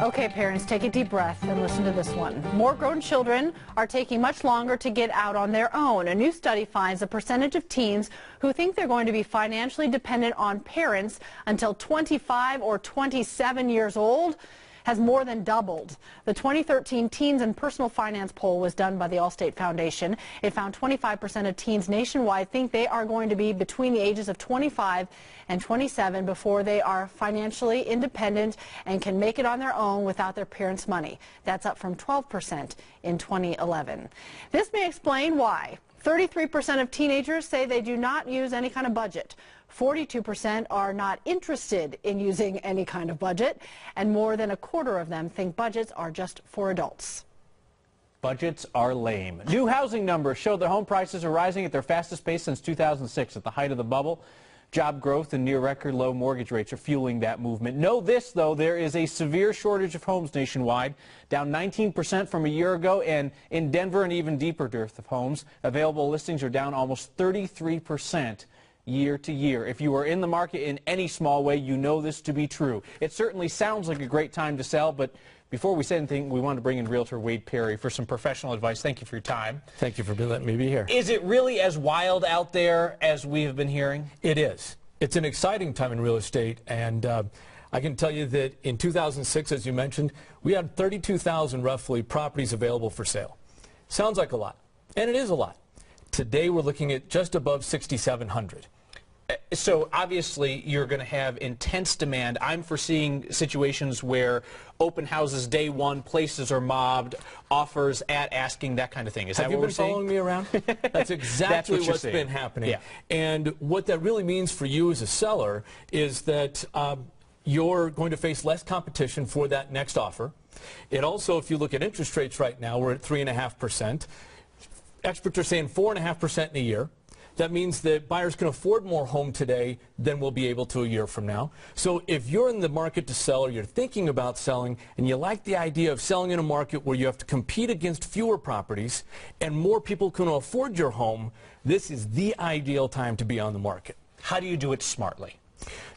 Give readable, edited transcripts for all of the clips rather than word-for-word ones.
Okay, parents, take a deep breath and listen to this one. More grown children are taking much longer to get out on their own. A new study finds the percentage of teens who think they're going to be financially dependent on parents until 25 or 27 years old has more than doubled. The 2013 Teens and Personal Finance poll was done by the Allstate Foundation. It found 25% of teens nationwide think they are going to be between the ages of 25 and 27 before they are financially independent and can make it on their own without their parents' money. That's up from 12% in 2011. This may explain why 33% of teenagers say they do not use any kind of budget. 42% are not interested in using any kind of budget, and more than a quarter of them think budgets are just for adults. Budgets are lame. New housing numbers show that home prices are rising at their fastest pace since 2006, at the height of the bubble. Job growth and near record low mortgage rates are fueling that movement. Know this, though, there is a severe shortage of homes nationwide, down 19% from a year ago, and in Denver an even deeper dearth of homes. Available listings are down almost 33% year to year. If you are in the market in any small way, you know this to be true. It certainly sounds like a great time to sell, but before we say anything, we want to bring in Realtor Wade Perry for some professional advice. Thank you for your time. Thank you for letting me be here. Is it really as wild out there as we have been hearing? It is. It's an exciting time in real estate, and I can tell you that in 2006, as you mentioned, we had 32,000 roughly properties available for sale. Sounds like a lot, and it is a lot. Today we're looking at just above 6,700. So obviously you're going to have intense demand. I'm foreseeing situations where open houses day one, places are mobbed, offers at asking, that kind of thing. Is that what we're seeing? Have you been following me around? That's exactly what's been happening. Yeah. And what that really means for you as a seller is that you're going to face less competition for that next offer. It also, if you look at interest rates right now, we're at 3.5%. Experts are saying 4.5% in a year. That means that buyers can afford more home today than we'll be able to a year from now. So if you're in the market to sell, or you're thinking about selling, and you like the idea of selling in a market where you have to compete against fewer properties and more people can afford your home, this is the ideal time to be on the market. How do you do it smartly?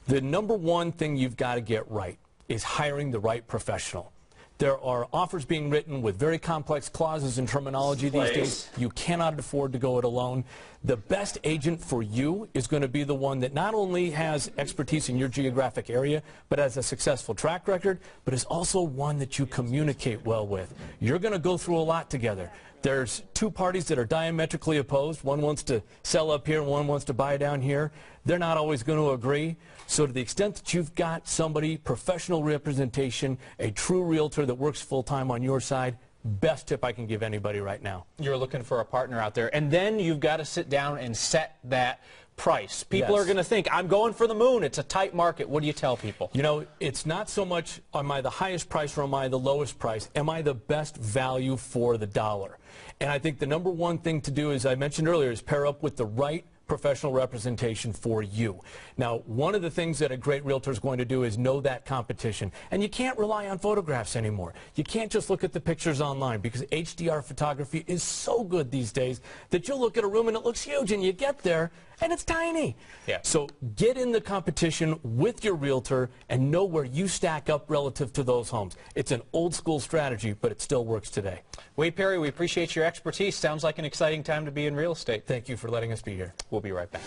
The number one thing you've got to get right is hiring the right professional. There are offers being written with very complex clauses and terminology these days. You cannot afford to go it alone. The best agent for you is going to be the one that not only has expertise in your geographic area, but has a successful track record, but is also one that you communicate well with. You're going to go through a lot together. There's two parties that are diametrically opposed. One wants to sell up here and one wants to buy down here. They're not always going to agree. So to the extent that you've got somebody, professional representation, a true realtor that works full-time on your side, best tip I can give anybody right now. You're looking for a partner out there, and then you've got to sit down and set that price. People are going to think, I'm going for the moon. It's a tight market. What do you tell people? You know, it's not so much, am I the highest price or am I the lowest price? Am I the best value for the dollar? And I think the number one thing to do, as I mentioned earlier, is pair up with the right professional representation for you. Now, one of the things that a great realtor is going to do is know that competition. And you can't rely on photographs anymore. You can't just look at the pictures online, because HDR photography is so good these days that you'll look at a room and it looks huge, and you get there and it's tiny. Yeah. So get in the competition with your realtor and know where you stack up relative to those homes. It's an old school strategy, but it still works today. Wade Perry, we appreciate your expertise. Sounds like an exciting time to be in real estate. Thank you for letting us be here. We'll be right back.